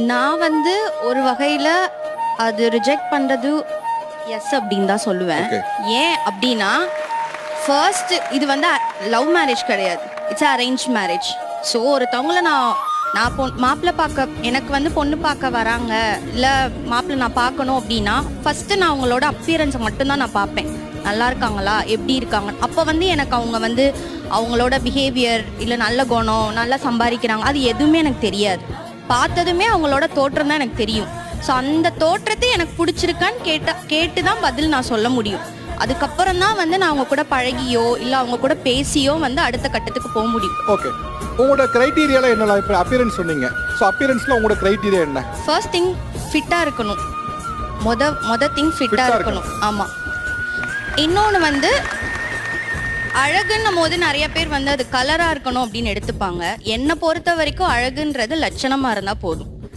நான் வந்து ஒரு வகையில அது ரிஜெக்ட் பண்றது எஸ் அப்படின்னு தான் சொல்லுவேன். Okay. ஏன் அப்படின்னா ஃபர்ஸ்ட் இது வந்து லவ் மேரேஜ் கிடையாது, இட்ஸ் அரேஞ்ச் மேரேஜ். ஸோ ஒருத்தவங்கள நான் மாப்பிள்ளை பார்க்க எனக்கு வந்து பொண்ணு பார்க்க வராங்க, இல்லை மாப்பிள்ளை நான் பார்க்கணும் அப்படின்னா ஃபர்ஸ்ட் நான் அவங்களோட அப்பியரன்ஸை மட்டும்தான் நான் பார்ப்பேன். நல்லா இருக்காங்களா, எப்படி இருக்காங்க. அப்போ வந்து எனக்கு அவங்க வந்து அவங்களோட பிஹேவியர் இல்லை நல்ல குணம், நல்லா சம்பாதிக்கிறாங்க, அது எதுவுமே எனக்கு தெரியாது. பார்த்ததுமே அவங்களோட தோற்றம் தான் எனக்கு தெரியும். ஸோ அந்த தோற்றத்தை எனக்கு பிடிச்சிருக்கான்னு கேட்டு தான் பதில் நான் சொல்ல முடியும். அதுக்கப்புறம் தான் வந்து நான் அவங்க கூட பழகியோ இல்லை அவங்க கூட பேசியோ வந்து அடுத்த கட்டத்துக்கு போக முடியும். ஓகே, உங்களோட கிரைட்டீரியால என்னடா? இப்போ அப்பியரன்ஸ் சொன்னீங்க. ஸோ அப்பியரன்ஸ்ல உங்களோட கிரைட்டீரியா என்ன? ஃபர்ஸ்ட் திங் ஃபிட்டாக இருக்கணும். மொத திங் ஃபிட்டாக இருக்கணும். ஆமாம். இன்னொன்று வந்து அழகுன்னும் போது நிறைய பேர் வந்து அது கலராக இருக்கணும் அப்படின்னு எடுத்துப்பாங்க. என்னை பொறுத்த வரைக்கும் அழகுன்றது லட்சணமாக இருந்தால் போதும்.